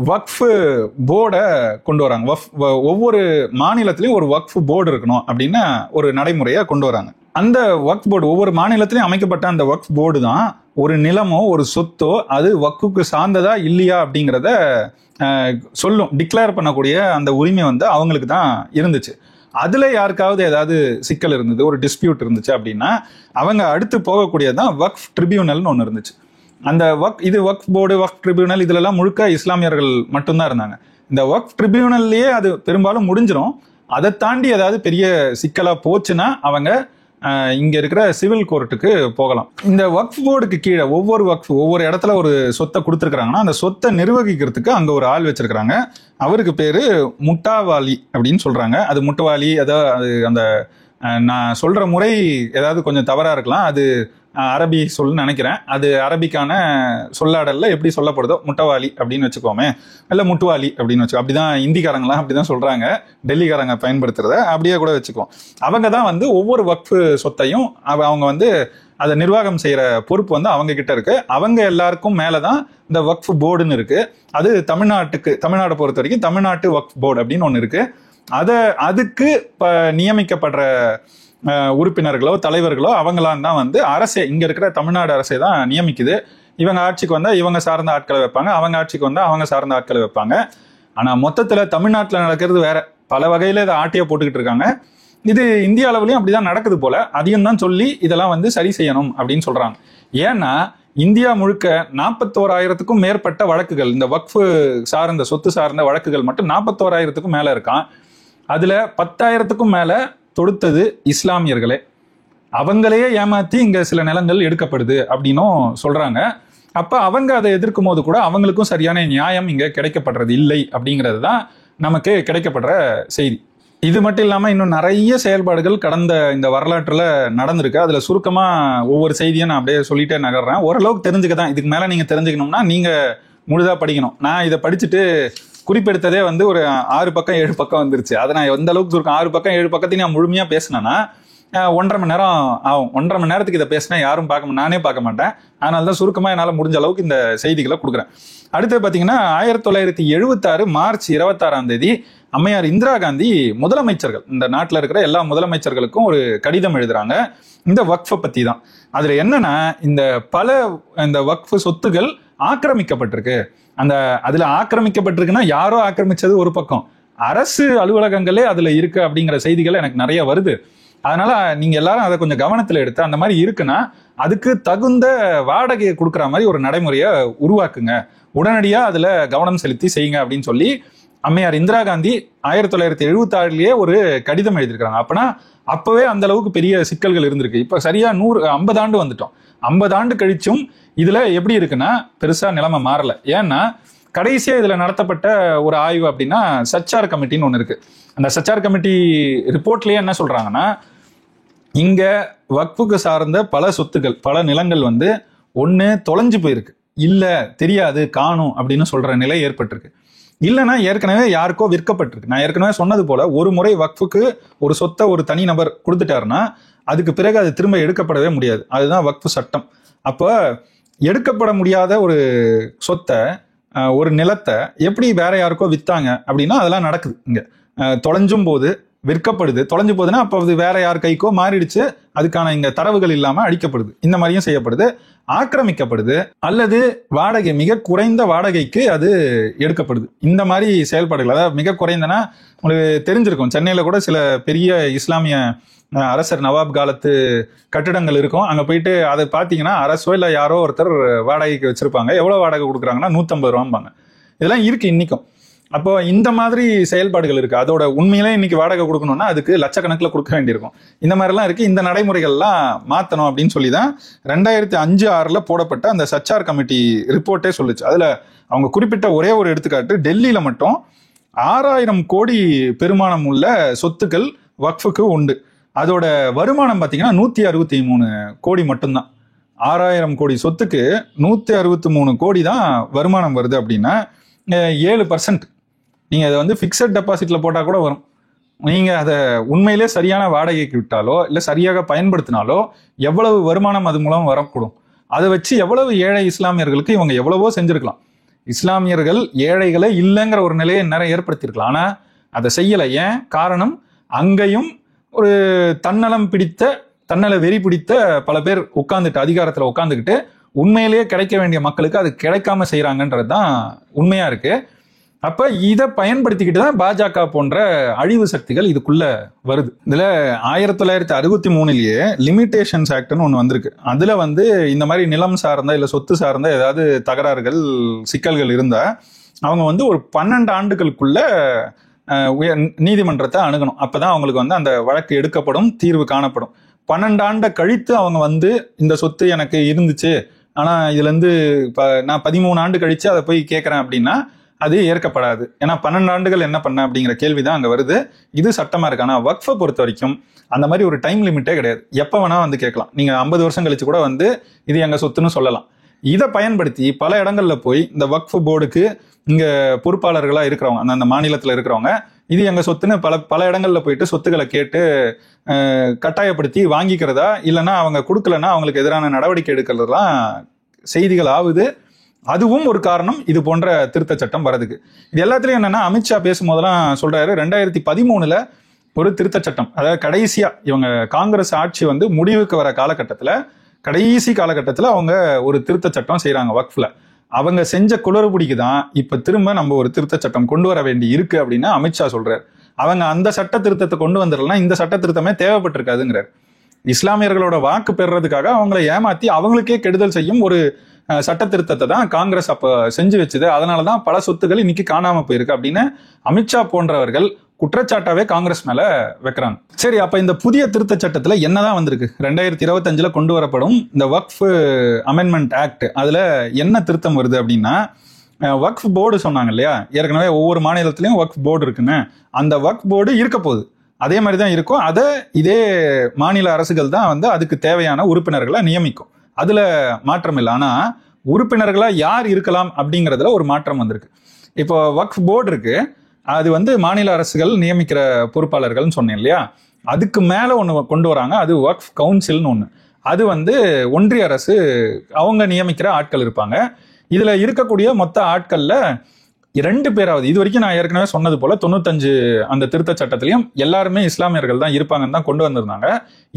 வக்ஃப் போர்டை கொண்டு வராங்க. ஒவ்வொரு மாநிலத்திலையும் ஒரு வக்ஃப் போர்டு இருக்கணும் அப்படின்னு ஒரு நடைமுறையை கொண்டு வராங்க. அந்த வக்ஃப் போர்டு ஒவ்வொரு மாநிலத்திலையும் அமைக்கப்பட்ட அந்த வக்ஃப் போர்டு தான் ஒரு நிலமோ ஒரு சொத்தோ அது வக்ஃபுக்கு சார்ந்ததா இல்லையா அப்படிங்கிறத சொல்லும், டிக்ளேர் பண்ணக்கூடிய அந்த உரிமை வந்து அவங்களுக்கு தான் இருந்துச்சு. அதுல யாருக்காவது ஏதாவது சிக்கல் இருந்தது, ஒரு டிஸ்பியூட் இருந்துச்சு அப்படின்னா அவங்க அடுத்து போகக்கூடியதான் வக்ஃப் ட்ரிபியூனல்னு ஒன்று இருந்துச்சு. அந்த இது வக்ஃப் போர்டு, வக்ஃப் ட்ரிபியூனல், இதுல எல்லாம் முழுக்க இஸ்லாமியர்கள் மட்டும்தான் இருந்தாங்க. இந்த வக்ஃப் ட்ரிபியூனல்லையே அது பெரும்பாலும் முடிஞ்சிடும். அதை தாண்டி ஏதாவது பெரிய சிக்கலா போச்சுன்னா அவங்க இங்க இருக்கிற சிவில் கோர்ட்டுக்கு போகலாம். இந்த வக்ஃப் போர்டுக்கு கீழே ஒவ்வொரு இடத்துல ஒரு சொத்தை கொடுத்துருக்காங்கன்னா அந்த சொத்தை நிர்வகிக்கிறதுக்கு அங்க ஒரு ஆள் வச்சிருக்கிறாங்க. அவருக்கு பேரு முட்டாவாலி அப்படின்னு சொல்றாங்க. அது முட்டவாலி, அதாவது அந்த நான் சொல்ற முறை ஏதாவது கொஞ்சம் தவறா இருக்கலாம், அது அரபி சொல்லுன்னு நினைக்கிறேன். அது அரபிக்கான சொல்லாடல்ல எப்படி சொல்லப்படுதோ முட்டவாலி அப்படின்னு வச்சுக்கோமே, இல்ல முட்டுவாலி அப்படின்னு வச்சுக்கோ. அப்படிதான் இந்திக்காரங்களாம் அப்படிதான் சொல்றாங்க, டெல்லிக்காரங்க பயன்படுத்துறத அப்படியே கூட வச்சுக்குவோம். அவங்க தான் வந்து ஒவ்வொரு வக்ஃப் சொத்தையும் அவங்க வந்து அதை நிர்வாகம் செய்யற பொறுப்பு வந்து அவங்க கிட்ட இருக்கு. அவங்க எல்லாருக்கும் மேலதான் இந்த வக்ஃப் போர்டுன்னு இருக்கு. அது தமிழ்நாட்டை பொறுத்த வரைக்கும் தமிழ்நாட்டு வக்ஃப் போர்டு அப்படின்னு ஒண்ணு இருக்கு. அதுக்கு நியமிக்கப்படுற உறுப்பினர்களோ தலைவர்களோ அவங்களாம் தான் வந்து அரசே, இங்க இருக்கிற தமிழ்நாடு அரசே தான் நியமிக்குது. இவங்க ஆட்சிக்கு வந்தா இவங்க சார்ந்த ஆட்களை வைப்பாங்க, அவங்க ஆட்சிக்கு வந்தா அவங்க சார்ந்த ஆட்களை வைப்பாங்க. ஆனா மொத்தத்துல தமிழ்நாட்டுல நடக்கிறது வேற. பல வகையில இதை ஆட்டியா போட்டுக்கிட்டு இருக்காங்க. இது இந்திய அளவுலயும் அப்படிதான் நடக்குது போல. அதையும் தான் சொல்லி இதெல்லாம் வந்து சரி செய்யணும் அப்படின்னு சொல்றாங்க. ஏன்னா இந்தியா முழுக்க 41,000க்கும் மேற்பட்ட வழக்குகள், இந்த வக்ஃபு சார்ந்த சொத்து சார்ந்த வழக்குகள் மட்டும் 41,000க்கும் மேல இருக்கான். அதுல 10,000க்கும் மேல தொடுத்தது இஸ்லாமியர்களே. அவங்களையே ஏமாத்தி இங்க சில நிலங்கள் எடுக்கப்படுது அப்படின்னும் சொல்றாங்க. அப்ப அவங்க அதை எதிர்க்கும் போது கூட அவங்களுக்கும் சரியான நியாயம் இங்க கிடைக்கப்படுறது இல்லை அப்படிங்கிறது தான் நமக்கு கிடைக்கப்படுற செய்தி. இது மட்டும் இல்லாம இன்னும் நிறைய செயல்பாடுகள் கடந்த இந்த வரலாற்றுல நடந்திருக்கு. அதுல சுருக்கமா ஒவ்வொரு செய்தியும் நான் அப்படியே சொல்லிட்டே நகர்றேன். ஓரளவுக்கு தெரிஞ்சுக்கதான். இதுக்கு மேல நீங்க தெரிஞ்சுக்கணும்னா நீங்க முழுதா படிக்கணும். நான் இதை படிச்சுட்டு குறிப்பெடுத்ததே வந்து ஒரு 6 பக்கம் 7 பக்கம் வந்துருச்சு. அதை நான் எந்த அளவுக்கு சுருக்கம் 6 பக்கம் 7 பக்கத்தையும் நான் முழுமையா பேசினேன்னா 1.5 மணி நேரம் ஆகும். 1.5 மணி நேரத்துக்கு இதை பேசினா யாரும் நானே பார்க்க மாட்டேன். அதனாலதான் சுருக்கமா என்னால் முடிஞ்ச அளவுக்கு இந்த செய்திகளை கொடுக்குறேன். அடுத்து பாத்தீங்கன்னா 1976 மார்ச் 26 அம்மையார் இந்திரா காந்தி முதலமைச்சர்கள், இந்த நாட்டில் இருக்கிற எல்லா முதலமைச்சர்களுக்கும் ஒரு கடிதம் எழுதுறாங்க இந்த வக்ஃபை பத்தி தான். அதுல என்னன்னா, இந்த வக்ஃபு சொத்துகள் ஆக்கிரமிக்கப்பட்டிருக்கு. அதுல ஆக்கிரமிக்கப்பட்டிருக்குன்னா யாரோ ஆக்கிரமிச்சது ஒரு பக்கம், அரசு அலுவலகங்களே அதுல இருக்கு அப்படிங்கிற செய்திகள் எனக்கு நிறைய வருது. அதனால நீங்க எல்லாரும் அதை கொஞ்சம் கவனத்துல எடுத்து, அந்த மாதிரி இருக்குன்னா அதுக்கு தகுந்த வாடகையை கொடுக்குற மாதிரி ஒரு நடைமுறையை உருவாக்குங்க, உடனடியா அதுல கவனம் செலுத்தி செய்யுங்க அப்படின்னு சொல்லி அம்மையார் இந்திரா காந்தி 1976 ஒரு கடிதம் எழுதியிருக்காங்க. அப்பனா அப்பவே அந்த அளவுக்கு பெரிய சிக்கல்கள் இருந்திருக்கு. இப்ப சரியா 50 ஆண்டு வந்துட்டோம். 50 ஆண்டு கழிச்சும் இதுல எப்படி இருக்குன்னா பெருசா நிலைமை மாறல. ஏன்னா கடைசியா இதுல நடத்தப்பட்ட ஒரு ஆய்வு அப்படின்னா சச்சார் கமிட்டின்னு ஒண்ணு இருக்கு. அந்த சச்சார் கமிட்டி ரிப்போர்ட்லயே என்ன சொல்றாங்கன்னா, இங்க வக்ஃபுக்கு சார்ந்த பல சொத்துக்கள், பல நிலங்கள் வந்து ஒண்ணு தொலைஞ்சு போயிருக்கு, இல்ல தெரியாது காணும் அப்படின்னு சொல்ற நிலை ஏற்பட்டிருக்கு, இல்லைன்னா ஏற்கனவே யாருக்கோ விற்கப்பட்டிருக்கு. நான் ஏற்கனவே சொன்னது போல ஒரு முறை வக்ஃபுக்கு ஒரு சொத்தை ஒரு தனிநபர் கொடுத்துட்டாருன்னா அதுக்கு பிறகு அது திரும்ப எடுக்கப்படவே முடியாது. அதுதான் வக்ஃபு சட்டம். அப்போ எடுக்கப்பட முடியாத ஒரு சொத்தை, ஒரு நிலத்தை எப்படி வேற யாருக்கோ வித்தாங்க அப்படின்னா அதெல்லாம் நடக்குது. இங்க தொலைஞ்சும் போது விற்கப்படுது, தொலைஞ்சு போகுதுன்னா அப்போ அது வேற யார் கைக்கோ மாறிடுச்சு, அதுக்கான இங்க தரவுகள் இல்லாம அழிக்கப்படுது, இந்த மாதிரியும் செய்யப்படுது, ஆக்கிரமிக்கப்படுது, அல்லது வாடகை மிக குறைந்த வாடகைக்கு அது எடுக்கப்படுது. இந்த மாதிரி செயல்பாடுகள், அதாவது மிக குறைந்தனா உங்களுக்கு தெரிஞ்சிருக்கும், சென்னையில கூட சில பெரிய இஸ்லாமிய அரசர் நவாப் காலத்து கட்டிடங்கள் இருக்கும். அங்க போயிட்டு அதை பாத்தீங்கன்னா அரசோ இல்ல யாரோ ஒருத்தர் வாடகைக்கு வச்சிருப்பாங்க. எவ்வளவு வாடகை கொடுக்குறாங்கன்னா 150 ரூபாம்பாங்க. இதெல்லாம் இருக்கு இன்னைக்கும். அப்போ இந்த மாதிரி செயல்பாடுகள் இருக்கு. அதோட உண்மையிலே இன்னைக்கு வாடகை கொடுக்கணும்னா அதுக்கு லட்சக்கணக்கில் கொடுக்க வேண்டியிருக்கும். இந்த மாதிரிலாம் இருக்கு. இந்த நடைமுறைகள்லாம் மாத்தணும் அப்படின்னு சொல்லி தான் 2005-6 போடப்பட்ட அந்த சச்சார் கமிட்டி ரிப்போர்ட்டே சொல்லுச்சு. அதுல அவங்க குறிப்பிட்ட ஒரே ஒரு எடுத்துக்காட்டு, டெல்லியில மட்டும் 6000 கோடி பெருமானம் உள்ள சொத்துக்கள் வக்ஃபுக்கு உண்டு. அதோட வருமானம் பாத்தீங்கன்னா 163 கோடி மட்டும்தான். 6000 கோடி சொத்துக்கு 163 கோடி தான் வருமானம் வருது அப்படின்னா 7%. நீங்க அதை வந்து பிக்சட் டெபாசிட்ல போட்டா கூட வரும். நீங்க அதை உண்மையிலே சரியான வாடகைக்கு விட்டாலோ இல்ல சரியாக பயன்படுத்தினாலோ எவ்வளவு வருமானம் அது மூலம் வரக்கூடும். அதை வச்சு எவ்வளவு ஏழை இஸ்லாமியர்களுக்கு இவங்க எவ்வளவோ செஞ்சிருக்கலாம். இஸ்லாமியர்கள் ஏழைகளே இல்லைங்கிற ஒரு நிலையை நிறைய ஏற்படுத்தியிருக்கலாம். ஆனா அதை செய்யல. ஏன் காரணம்? அங்கேயும் ஒரு தன்னல வெறி பிடித்த பல பேர் உட்கார்ந்துட்டு, அதிகாரத்துல உட்கார்ந்துக்கிட்டு உண்மையிலேயே கிடைக்க வேண்டிய மக்களுக்கு அது கிடைக்காம செய்யறாங்கன்றது தான் உண்மையா இருக்கு. அப்ப இதை பயன்படுத்திக்கிட்டு தான் பாஜக போன்ற அழிவு சக்திகள் இதுக்குள்ள வருது. இதுல 1963 லிமிடேஷன்ஸ் ஆக்ட்னு ஒண்ணு வந்திருக்கு. அதுல வந்து இந்த மாதிரி நிலம் சார்ந்த இல்ல சொத்து சார்ந்த ஏதாவது தகராறுகள் சிக்கல்கள் இருந்தா அவங்க வந்து ஒரு 12 ஆண்டுகளுக்குள்ள நீதிமன்றத்தை அணுகணும். அப்பதான் அவங்களுக்கு வந்து அந்த வழக்கு எடுக்கப்படும், தீர்வு காணப்படும். 12 ஆண்டை கழித்து அவங்க வந்து இந்த சொத்து எனக்கு இருந்துச்சு, ஆனா இதுல இருந்து நான் 13 ஆண்டு கழிச்சு அதை போய் கேட்கறேன் அப்படின்னா அது ஏற்கப்படாது. ஏன்னா 12 ஆண்டுகள் என்ன பண்ண அப்படிங்கிற கேள்விதான் அங்க வருது. இது சட்டமா இருக்கு. ஆனா வக்ஃபை பொறுத்த வரைக்கும் அந்த மாதிரி ஒரு டைம் லிமிட்டே கிடையாது. எப்ப வேணா வந்து கேட்கலாம். நீங்க 50 வருஷம் கழிச்சு கூட வந்து இது எங்க சொத்துன்னு சொல்லலாம். இதை பயன்படுத்தி பல இடங்கள்ல போய் இந்த வக்ஃப் போர்டுக்கு இங்க பொறுப்பாளர்களா இருக்கிறவங்க, அந்த மாநிலத்துல இருக்கிறவங்க, இது எங்க சொத்துன்னு பல இடங்கள்ல போயிட்டு சொத்துக்களை கேட்டு கட்டாயப்படுத்தி வாங்கிக்கிறதா, இல்லைன்னா அவங்க கொடுக்கலன்னா அவங்களுக்கு எதிரான நடவடிக்கை எடுக்கிறதுலாம் செய்திகள் ஆகுது. அதுவும் ஒரு காரணம் இது போன்ற திருத்த சட்டம் வரதுக்கு. இது எல்லாத்துலயும் என்னன்னா, அமித்ஷா பேசும்போதெல்லாம் சொல்றாரு 2013 ஒரு திருத்த சட்டம், அதாவது கடைசியா இவங்க காங்கிரஸ் ஆட்சி வந்து முடிவுக்கு வர காலகட்டத்துல, கடைசி காலகட்டத்துல அவங்க ஒரு திருத்த சட்டம் செய்யறாங்க வக்ஃப்ல. அவங்க செஞ்ச குளறுபடிக்கு தான் இப்ப திரும்ப நம்ம ஒரு திருத்த சட்டம் கொண்டு வர வேண்டி இருக்கு அப்படின்னு அமித்ஷா சொல்றாரு. அவங்க அந்த சட்ட திருத்தத்தை கொண்டு வந்துடலாம், இந்த சட்ட திருத்தமே தேவைப்பட்டிருக்காதுங்கிறார். இஸ்லாமியர்களோட வாக்கு பெறுறதுக்காக அவங்களை ஏமாத்தி அவங்களுக்கே கெடுதல் செய்யும் ஒரு சட்ட திருத்தத்தை தான் காங்கிரஸ் அப்ப செஞ்சு வச்சுது. அதனாலதான் பல சொத்துக்கள் இன்னைக்கு காணாம போயிருக்கு அப்படின்னு அமித்ஷா போன்றவர்கள் குற்றச்சாட்டாவே காங்கிரஸ் மேல வைக்கிறாங்க. சரி, அப்ப இந்த புதிய திருத்த சட்டத்துல என்னதான் வந்திருக்கு? 2025 கொண்டு வரப்படும் இந்த வக்ஃப் அமெண்ட்மெண்ட் ஆக்ட், அதுல என்ன திருத்தம் வருது அப்படின்னா, வக்ஃப் போர்டு சொன்னாங்க இல்லையா, ஏற்கனவே ஒவ்வொரு மாநிலத்திலயும் வக்ஃப் போர்டு இருக்குன்னு, அந்த வக்ஃப் போர்டு இருக்க போகுது. அதே மாதிரி தான் இருக்கும். அதை இதே மாநில அரசுகள் தான் வந்து அதுக்கு தேவையான உறுப்பினர்களை நியமிக்கும். அதுல மாற்றம் இல்லை. ஆனா உறுப்பினர்களா யார் இருக்கலாம் அப்படிங்கிறதுல ஒரு மாற்றம் வந்திருக்கு. இப்போ வக்ஃப் போர்டு இருக்கு, அது வந்து மாநில அரசுகள் நியமிக்கிற பொறுப்பாளர்கள்னு சொன்னேன் இல்லையா, அதுக்கு மேல ஒன்று கொண்டு வராங்க. அது வக்ஃப் கவுன்சில்னு ஒன்று. அது வந்து ஒன்றிய அரசு அவங்க நியமிக்கிற ஆட்கள் இருப்பாங்க. இதுல இருக்கக்கூடிய மொத்த ஆட்கள்ல 2 பேராவது, இது வரைக்கும் நான் ஏற்கனவே சொன்னது போல 95 அந்த திருத்த சட்டத்திலையும் எல்லாருமே இஸ்லாமியர்கள் தான் இருப்பாங்கன்னு தான் கொண்டு வந்திருந்தாங்க.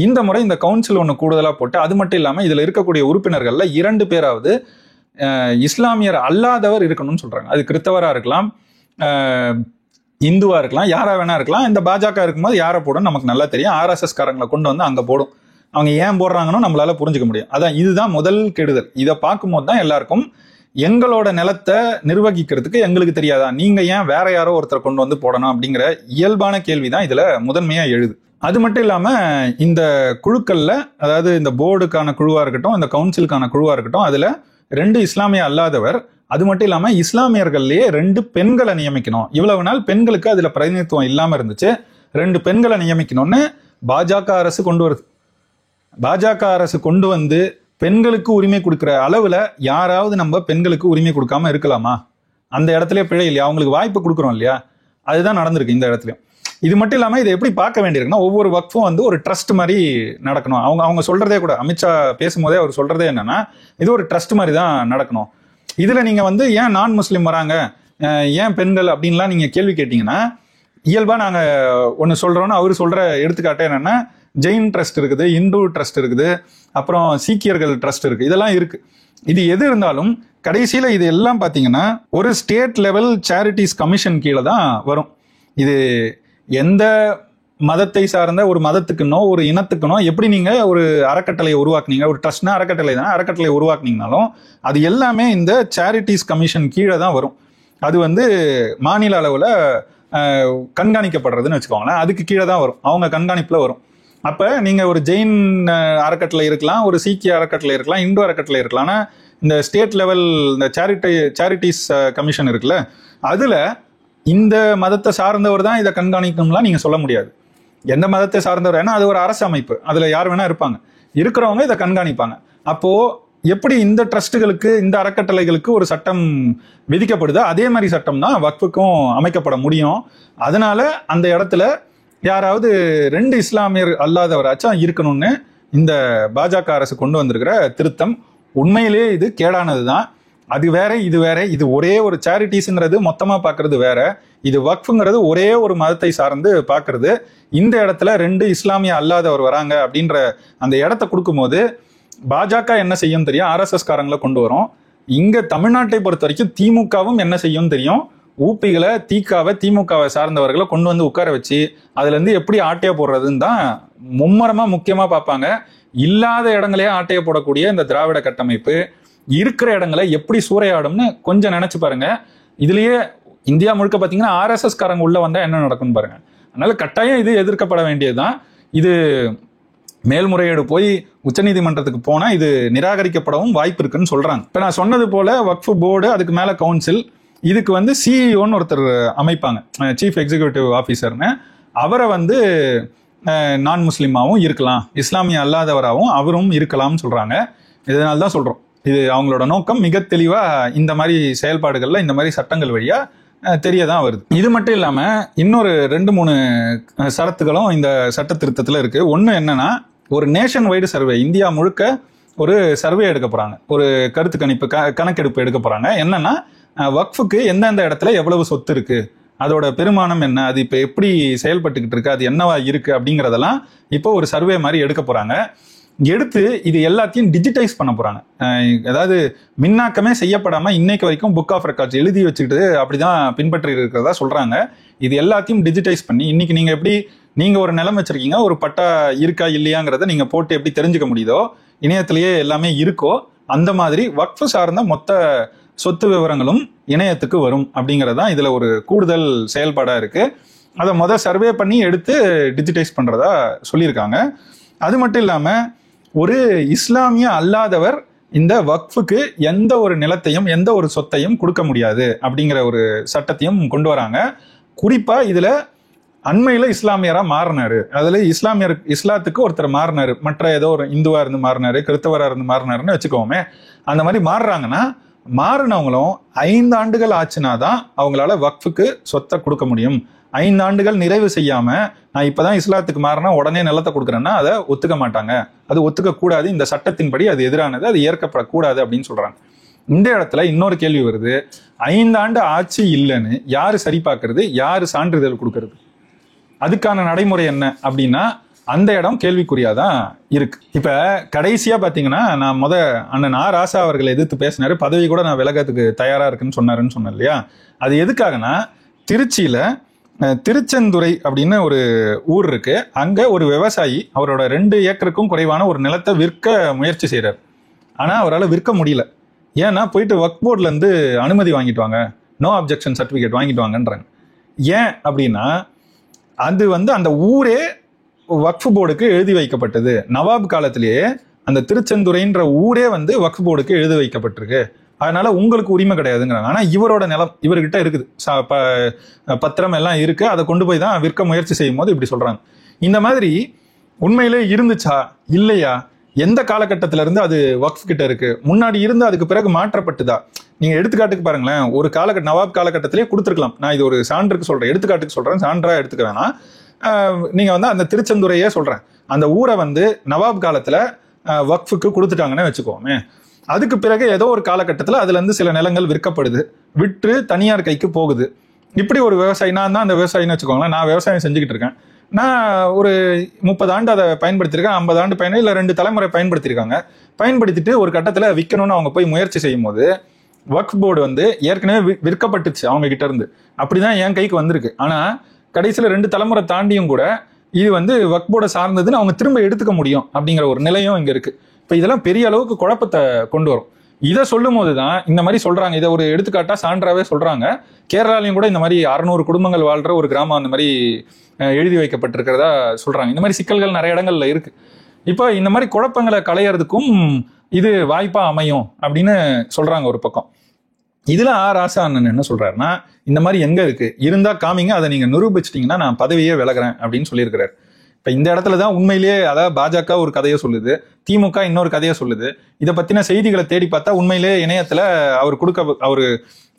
இந்த முறை இந்த கவுன்சில் ஒன்று கூடுதலா போட்டு, அது மட்டும் இல்லாம இதுல இருக்கக்கூடிய உறுப்பினர்கள்ல 2 பேராவது இஸ்லாமியர் அல்லாதவர் இருக்கணும்னு சொல்றாங்க. அது கிறிஸ்தவரா இருக்கலாம், இந்துவா இருக்கலாம், யாரா வேணா இருக்கலாம். இந்த பாஜக இருக்கும்போது யாரை போடும் நமக்கு நல்லா தெரியும். RSS காரங்களை கொண்டு வந்து அங்க போடும். அவங்க ஏன் போடுறாங்கன்னு நம்மளால புரிஞ்சுக்க முடியும். அதான் இதுதான் முதல் கெடுதல். இதை பார்க்கும்போது தான் எல்லாருக்கும் எங்களோட நிலத்தை நிர்வகிக்கிறதுக்கு எங்களுக்கு தெரியாதா, நீங்க ஏன் வேற யாரோ ஒருத்தரை கொண்டு வந்து போடணும் அப்படிங்கிற இயல்பான கேள்விதான் இதுல முதன்மையா எழுது. அது மட்டும் இல்லாம இந்த குழுக்கள்ல, அதாவது இந்த போர்டுக்கான குழுவா இருக்கட்டும், இந்த கவுன்சிலுக்கான குழுவா இருக்கட்டும், அதுல 2 இஸ்லாமிய அல்லாதவர், அது மட்டும் இல்லாம இஸ்லாமியர்கள்லயே 2 பெண்களை நியமிக்கணும். இவ்வளவு நாள் பெண்களுக்கு அதுல பிரதிநிதித்துவம் இல்லாம இருந்துச்சு. 2 பெண்களை நியமிக்கணும்னு பாஜக அரசு கொண்டு வருது. பாஜக அரசு கொண்டு வந்து பெண்களுக்கு உரிமை கொடுக்கிற அளவுல யாராவது நம்ம பெண்களுக்கு உரிமை கொடுக்காம இருக்கலாமா? அந்த இடத்துல பிழை இல்லையா? அவங்களுக்கு வாய்ப்பு கொடுக்குறோம் இல்லையா? அதுதான் நடந்திருக்கு இந்த இடத்துலயும். இது மட்டும் இல்லாம இதை எப்படி பார்க்க வேண்டியிருக்குன்னா, ஒவ்வொரு வக்ஃபும் வந்து ஒரு ட்ரஸ்ட் மாதிரி நடக்கணும். அவங்க சொல்றதே கூட, அமித்ஷா பேசும்போதே அவர் சொல்றதே என்னன்னா, இது ஒரு ட்ரஸ்ட் மாதிரி தான் நடக்கணும். இதுல நீங்க வந்து ஏன் நான் முஸ்லீம் வராங்க, ஏன் பெண்கள் அப்படின்லாம் நீங்க கேள்வி கேட்டீங்கன்னா, இயல்பா நாங்க ஒன்னு சொல்றோம்னா அவரு சொல்ற எடுத்துக்காட்டு என்னன்னா, ஜெயின் ட்ரஸ்ட் இருக்குது, இந்து ட்ரஸ்ட் இருக்குது, அப்புறம் சீக்கியர்கள் ட்ரஸ்ட் இருக்கு, இதெல்லாம் இருக்கு. இது எது இருந்தாலும் கடைசியில இது எல்லாம் பாத்தீங்கன்னா ஒரு ஸ்டேட் லெவல் சேரிட்டிஸ் கமிஷன் கீழே தான் வரும். இது எந்த மதத்தை சார்ந்த ஒரு மதத்துக்குனோ ஒரு இனத்துக்குனோ எப்படி நீங்க ஒரு அறக்கட்டளையை உருவாக்குனீங்க, ஒரு ட்ரஸ்ட்னா அறக்கட்டளை தான், அறக்கட்டளை உருவாக்குனீங்கனாலும் அது எல்லாமே இந்த சேரிட்டிஸ் கமிஷன் கீழே தான் வரும். அது வந்து மாநில அளவுல கண்காணிக்கப்படுறதுன்னு வச்சுக்கோங்களேன், அதுக்கு கீழே தான் வரும், அவங்க கண்காணிப்புல வரும். அப்ப நீங்க ஒரு ஜெயின் அறக்கட்டளை இருக்கலாம், ஒரு சீக்கிய அறக்கட்டளை இருக்கலாம், இந்து அறக்கட்டளை இருக்கலாம். ஆனா இந்த ஸ்டேட் லெவல் இந்த சேரிட்டிஸ் கமிஷன் இருக்குல்ல, அதுல இந்த மதத்தை சார்ந்தவர் தான் இதை கண்காணிக்கணும்லாம் நீங்க சொல்ல முடியாது. எந்த மதத்தை சார்ந்தவர், ஏன்னா அது ஒரு அரசு அமைப்பு, அதுல யார் வேணா இருப்பாங்க, இருக்கிறவங்க இதை கண்காணிப்பாங்க. அப்போ எப்படி இந்த ட்ரஸ்ட்டுகளுக்கு, இந்த அறக்கட்டளைகளுக்கு ஒரு சட்டம் விதிக்கப்படுதோ அதே மாதிரி சட்டம் தான் வக்ஃபுக்கும் அமைக்கப்பட முடியும். அதனால அந்த இடத்துல யாராவது 2 இஸ்லாமியர் அல்லாதவராச்சும் இருக்கணும்னு இந்த பாஜக அரசு கொண்டு வந்திருக்கிற திருத்தம் உண்மையிலேயே இது கேடானது தான். அது வேற, இது வேற. இது ஒரே ஒரு சேரிட்டிஸ்ங்கிறது மொத்தமா பாக்குறது வேற, இது வக்ஃபுங்கிறது ஒரே ஒரு மதத்தை சார்ந்து பாக்குறது. இந்த இடத்துல 2 இஸ்லாமிய அல்லாதவர் வராங்க அப்படின்ற அந்த இடத்த கொடுக்கும்போது பாஜக என்ன செய்யும் தெரியும், RSS காரங்களை கொண்டு வரும். இங்க தமிழ்நாட்டை பொறுத்த வரைக்கும் திமுகவும் என்ன செய்யும் தெரியும், ஊப்பிகளை, திமுகவை சார்ந்தவர்களை கொண்டு வந்து உட்கார வச்சு அதுல இருந்து எப்படி ஆட்டையை போடுறதுன்னு தான் மும்மரமா முக்கியமா பார்ப்பாங்க. இல்லாத இடங்களையே ஆட்டையை போடக்கூடிய இந்த திராவிட கட்டமைப்பு இருக்கிற இடங்களை எப்படி சூறையாடும்னு கொஞ்சம் நினைச்சு பாருங்க. இதுலயே இந்தியா முழுக்க பாத்தீங்கன்னா RSS காரங்க உள்ள வந்தா என்ன நடக்கும்னு பாருங்க. அதனால கட்டாயம் இது எதிர்க்கப்பட வேண்டியதுதான். இது மேல்முறையீடு போய் உச்சநீதிமன்றத்துக்கு போனா இது நிராகரிக்கப்படவும் வாய்ப்பு இருக்குன்னு சொல்றாங்க. இப்ப நான் சொன்னது போல வக்ஃப் போர்டு, அதுக்கு மேல கவுன்சில், இதுக்கு வந்து சிஇஓன்னு ஒருத்தர் அமைப்பாங்க, சீஃப் எக்ஸிகியூட்டிவ் ஆஃபீஸர்னு. அவரை வந்து நான் முஸ்லீமாவும் இருக்கலாம், இஸ்லாமிய அல்லாதவராகவும் அவரும் இருக்கலாம்னு சொல்றாங்க. இதனால தான் சொல்றோம், இது அவங்களோட நோக்கம் மிக தெளிவா இந்த மாதிரி செயல்பாடுகள்ல, இந்த மாதிரி சட்டங்கள் வழியா தெரியதான் வருது. இது மட்டும் இல்லாம இன்னொரு 2-3 சரத்துகளும் இந்த சட்ட திருத்தத்துல இருக்கு. ஒண்ணு என்னன்னா, ஒரு நேஷன் வைடு சர்வே, இந்தியா முழுக்க ஒரு சர்வே எடுக்க போறாங்க, ஒரு கருத்து கணிப்பு கணக்கெடுப்பு எடுக்க போறாங்க. என்னன்னா, வக்ஃபுக்கு எந்தெந்த இடத்துல எவ்வளவு சொத்து இருக்கு, அதோட பெருமானம் என்ன, அது இப்ப எப்படி செயல்பட்டுக்கிட்டு இருக்கு, அது என்னவா இருக்கு அப்படிங்கறதெல்லாம் இப்போ ஒரு சர்வே மாதிரி எடுக்க போறாங்க. எடுத்து இது எல்லாத்தையும் டிஜிட்டைஸ் பண்ண போறாங்க. அதாவது மின்னாக்கமே செய்யப்படாம இன்னைக்கு வரைக்கும் புக் ஆஃப் ரெக்கார்ட்ஸ் எழுதி வச்சுக்கிட்டு அப்படிதான் பின்பற்றி இருக்கிறதா சொல்றாங்க. இது எல்லாத்தையும் டிஜிட்டைஸ் பண்ணி இன்னைக்கு நீங்க எப்படி நீங்க ஒரு நிலம் வச்சிருக்கீங்க, ஒரு பட்டா இருக்கா இல்லையாங்கிறத நீங்க போட்டு எப்படி தெரிஞ்சுக்க முடியுதோ, இணையத்திலேயே எல்லாமே இருக்கோ, அந்த மாதிரி வக்ஃப் சார்ந்த மொத்த சொத்து விவரங்களும் இணையத்துக்கு வரும் அப்படிங்கறதான் இதுல ஒரு கூடுதல் செயல்பாடா இருக்கு. அதை சர்வே பண்ணி எடுத்து டிஜிட்டைஸ் பண்றதா சொல்லியிருக்காங்க. அது மட்டும் இல்லாம ஒரு இஸ்லாமிய அல்லாதவர் இந்த வக்ஃபுக்கு எந்த ஒரு நிலத்தையும் எந்த ஒரு சொத்தையும் கொடுக்க முடியாது அப்படிங்கிற ஒரு சட்டத்தையும் கொண்டு வராங்க. குறிப்பா இதுல அண்மையில இஸ்லாமியரா மாறினாரு, அதுல இஸ்லாத்துக்கு ஒருத்தர் மாறினாரு, மற்ற ஏதோ ஒரு இந்துவா இருந்து மாறினாரு, கிறிஸ்தவரா இருந்து மாறினாருன்னு வச்சுக்கோமே. அந்த மாதிரி மாறுறாங்கன்னா மாறினவங்களும் 5 ஆண்டுகள் ஆச்சுனாதான் அவங்களால வக்ஃபுக்கு சொத்தை கொடுக்க முடியும். 5 ஆண்டுகள் நிறைவு செய்யாம நான் இப்பதான் இஸ்லாத்துக்கு மாறினா உடனே நிலத்தை கொடுக்குறேன்னா அதை ஒத்துக்க மாட்டாங்க. அது ஒத்துக்க கூடாது, இந்த சட்டத்தின்படி அது எதிரானது, அது ஏற்கப்படக்கூடாது அப்படின்னு சொல்றாங்க. இந்த இடத்துல இன்னொரு கேள்வி வருது. 5 ஆண்டு ஆட்சி இல்லைன்னு யாரு சரி பார்க்கறது, யாரு சான்றிதழ் கொடுக்கறது? அதுக்கான நடைமுறை என்ன அப்படின்னா அந்த இடம் கேள்விக்குறியாதான் இருக்கு. இப்ப கடைசியா பாத்தீங்கன்னா நான் அண்ணன் ஆ. ராசா அவர்களை எதிர்த்து பேசினாரு. பதவி கூட நான் விலகத்துக்கு தயாரா இருக்குன்னு சொன்னேன் இல்லையா? அது எதுக்காகனா திருச்சியில திருச்செந்துறை அப்படின்னு ஒரு ஊர் இருக்கு. அங்க ஒரு விவசாயி அவரோட 2 ஏக்கருக்கும் குறைவான ஒரு நிலத்தை விற்க முயற்சி செய்யறாரு. ஆனா அவரால் விற்க முடியல. ஏன்னா போயிட்டு வக்ஃப் போர்ட்ல இருந்து அனுமதி வாங்கிட்டு வாங்க, நோ அப்ஜெக்ஷன் சர்டிபிகேட் வாங்கிட்டு வாங்கன்றாங்க. ஏன் அப்படின்னா அது அந்த ஊரே வக்ஃப் போர்டுக்கு எழுதி வைக்கப்பட்டது. நவாப் காலத்திலேயே அந்த திருச்செந்துறைன்ற ஊரே வக்ஃப் போர்டுக்கு எழுதி வைக்கப்பட்டிருக்கு. அதனால உங்களுக்கு உரிமை கிடையாதுங்கிறாங்க. ஆனா இவரோட நிலம் இவர்கிட்ட இருக்குது, பத்திரம் எல்லாம் இருக்கு. அதை கொண்டு போய் தான் விற்க முயற்சி செய்யும் போது இப்படி சொல்றாங்க. இந்த மாதிரி உண்மையிலே இருந்துச்சா இல்லையா, எந்த காலகட்டத்தில இருந்து அது வக்ஃப் கிட்ட இருக்கு, முன்னாடி இருந்து அதுக்கு பிறகு மாற்றப்பட்டுதா? நீங்க எடுத்துக்காட்டுக்கு பாருங்களேன், ஒரு நவாப் காலகட்டத்திலேயே கொடுத்துருக்கலாம். நான் இது ஒரு சான்றுக்கு சொல்றேன், எடுத்துக்காட்டுக்கு சொல்றேன், சான்றா எடுத்துக்க வேணாம். நீங்க அந்த திருச்செந்துறையே சொல்றேன், அந்த ஊரை நவாப் காலத்துல வக்ஃபுக்கு கொடுத்துட்டாங்கன்னு வச்சுக்கோமே. அதுக்கு பிறகு ஏதோ ஒரு காலகட்டத்தில் அதுல இருந்து சில நிலங்கள் விற்கப்படுது, விற்று தனியார் கைக்கு போகுது. இப்படி ஒரு விவசாயி, நான் தான் அந்த விவசாயின்னு வச்சுக்கோங்களேன். நான் விவசாயம் செஞ்சுக்கிட்டு இருக்கேன். நான் ஒரு 30 ஆண்டு அதை பயன்படுத்தியிருக்கேன், 50 ஆண்டு இல்லை 2 தலைமுறை பயன்படுத்தியிருக்காங்க. பயன்படுத்திட்டு ஒரு கட்டத்தில் விற்கணும்னு அவங்க போய் முயற்சி செய்யும் போது வக்ஃப் போர்டு ஏற்கனவே விற்கப்பட்டுச்சு அவங்க கிட்ட இருந்து. அப்படிதான் என் கைக்கு வந்திருக்கு. ஆனா கடைசியில 2 தலைமுறை தாண்டியும் கூட இது வக்ஃப் போர்டை சார்ந்ததுன்னு அவங்க திரும்ப எடுத்துக்க முடியும் அப்படிங்கிற ஒரு நிலையும் இங்க இருக்கு. இப்ப இதெல்லாம் பெரிய அளவுக்கு குழப்பத்தை கொண்டு வரும். இதை சொல்லும் போதுதான் இந்த மாதிரி சொல்றாங்க. இதை ஒரு எடுத்துக்காட்டா சான்றாவே சொல்றாங்க. கேரளாலையும் கூட இந்த மாதிரி 600 குடும்பங்கள் வாழ்ற ஒரு கிராமம் அந்த மாதிரி எழுதி வைக்கப்பட்டிருக்கிறதா சொல்றாங்க. இந்த மாதிரி சிக்கல்கள் நிறைய இடங்கள்ல இருக்கு. இப்போ இந்த மாதிரி குழப்பங்களை களையறதுக்கும் இது வாய்ப்பா அமையும் அப்படின்னு சொல்றாங்க ஒரு பக்கம். இதுல ஆ. ராசா அண்ணன் என்ன சொல்றாருன்னா, இந்த மாதிரி எங்க இருக்கு, இருந்தா காமிங்க, அதை நீங்க நிரூபிச்சிட்டீங்கன்னா நான் பதவியே விலகிறேன் அப்படின்னு சொல்லியிருக்கிறாரு. இப்ப இந்த இடத்துலதான் உண்மையிலேயே அதாவது பாஜக ஒரு கதையை சொல்லுது, திமுக இன்னொரு கதையை சொல்லுது. இதை பத்தின செய்திகளை தேடி பார்த்தா உண்மையிலேயே இணையத்துல அவரு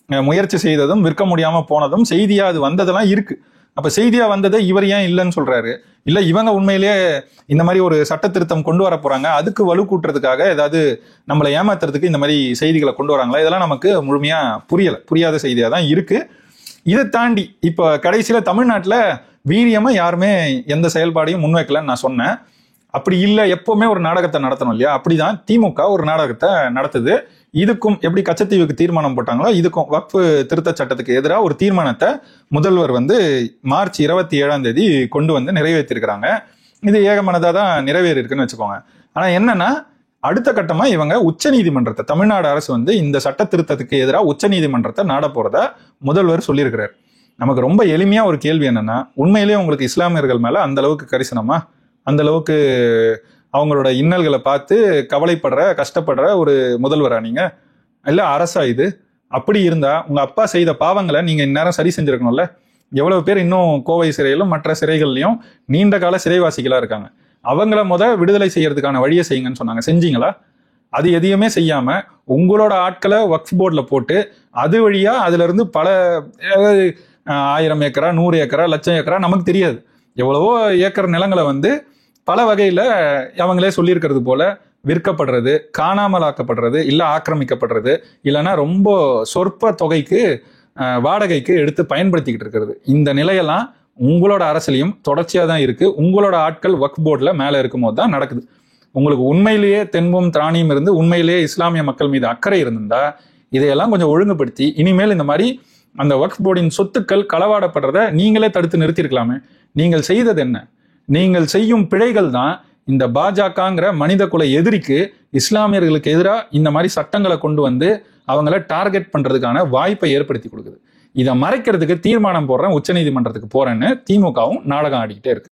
முயற்சி செய்ததும் விற்க முடியாம போனதும் செய்தியா அது வந்ததெல்லாம் இருக்கு. அப்ப செய்தியா வந்ததை இவர் ஏன் இல்லைன்னு சொல்றாரு? இல்ல இவங்க உண்மையிலேயே இந்த மாதிரி ஒரு சட்ட திருத்தம் கொண்டு வர போறாங்க, அதுக்கு வலு கூட்டுறதுக்காக ஏதாவது நம்மளை ஏமாத்துறதுக்கு இந்த மாதிரி செய்திகளை கொண்டு வராங்களா? இதெல்லாம் நமக்கு முழுமையா புரியாத செய்தியா தான் இருக்கு. இதை தாண்டி இப்ப கடைசியில தமிழ்நாட்டுல வீரியமா யாருமே எந்த செயல்பாடையும் முன்வைக்கலன்னு நான் சொன்னேன். அப்படி இல்லை, எப்பவுமே ஒரு நாடகத்தை நடத்தணும் இல்லையா? அப்படிதான் திமுக ஒரு நாடகத்தை நடத்துது. இதுக்கும் எப்படி கச்சத்தீவுக்கு தீர்மானம் போட்டாங்களோ, இதுக்கும் வக்ஃப் திருத்த சட்டத்துக்கு எதிராக ஒரு தீர்மானத்தை முதல்வர் மார்ச் 27ஆம் தேதி கொண்டு நிறைவேற்றிருக்கிறாங்க. இது ஏகமனதா தான் நிறைவேறி இருக்குன்னு வச்சுக்கோங்க. ஆனா என்னன்னா, அடுத்த கட்டமா இவங்க உச்சநீதிமன்றத்தை, தமிழ்நாடு அரசு இந்த சட்ட திருத்தத்துக்கு எதிராக உச்சநீதிமன்றத்தை நாட போறதா முதல்வர் சொல்லியிருக்கிறார். நமக்கு ரொம்ப எளிமையா ஒரு கேள்வி என்னன்னா, உண்மையிலேயே உங்களுக்கு இஸ்லாமியர்கள் மேல அந்த அளவுக்கு கரிசனமா, அந்த அளவுக்கு அவங்களோட இன்னல்களை பார்த்து கவலைப்படுற கஷ்டப்படுற ஒரு முதல்வரா நீங்க, இல்ல அரசா இது? அப்படி இருந்தா உங்க அப்பா செய்த பாவங்களை நீங்க இந்நேரம் சரி செஞ்சிருக்கணும்ல. எவ்வளவு பேர் இன்னும் கோவை சிறையிலும் மற்ற சிறைகள்லயும் நீண்ட கால சிறைவாசிகளா இருக்காங்க. அவங்கள விடுதலை செய்யறதுக்கான வழியை செய்யுங்கன்னு சொன்னாங்க, செஞ்சீங்களா? அது எதையுமே செய்யாம உங்களோட ஆட்களை வக்ஃப் போர்ட்ல போட்டு அது வழியா அதுல இருந்து பல 1000 ஏக்கரா 100 ஏக்கரா 1,00,000 ஏக்கரா நமக்கு தெரியாது எவ்வளவோ ஏக்கர் நிலங்களை பல வகையில அவங்களே சொல்லியிருக்கிறது போல விற்கப்படுறது, காணாமலாக்கப்படுறது, இல்ல ஆக்கிரமிக்கப்படுறது, இல்லைன்னா ரொம்ப சொற்ப தொகைக்கு வாடகைக்கு எடுத்து பயன்படுத்திக்கிட்டு இருக்கிறது. இந்த நிலையெல்லாம் உங்களோட அரசுலையும் தொடர்ச்சியா தான் இருக்கு. உங்களோட ஆட்கள் வக்ஃப் போர்ட்ல மேல இருக்கும் போது தான் நடக்குது. உங்களுக்கு உண்மையிலேயே தென்பும் திராணியும் இருந்து உண்மையிலேயே இஸ்லாமிய மக்கள் மீது அக்கறை இருந்திருந்தா இதையெல்லாம் கொஞ்சம் ஒழுங்குபடுத்தி இனிமேல் இந்த மாதிரி அந்த வக்ஃப் போர்டின் சொத்துக்கள் களவாடப்படுறத நீங்களே தடுத்து நிறுத்திருக்கலாமே. நீங்கள் செய்தது என்ன? நீங்கள் செய்யும் பிழைகள் தான் இந்த பாஜகங்கிற மனித குல எதிரிக்கு இஸ்லாமியர்களுக்கு எதிராக இந்த மாதிரி சட்டங்களை கொண்டு வந்து அவங்கள டார்கெட் பண்றதுக்கான வாய்ப்பை ஏற்படுத்தி கொடுக்குது. இதை மறைக்கிறதுக்கு தீர்மானம் போடுறேன், உச்சநீதிமன்றத்துக்கு போறேன்னு திமுகவும் நாடகம் ஆடிக்கிட்டே இருக்கு.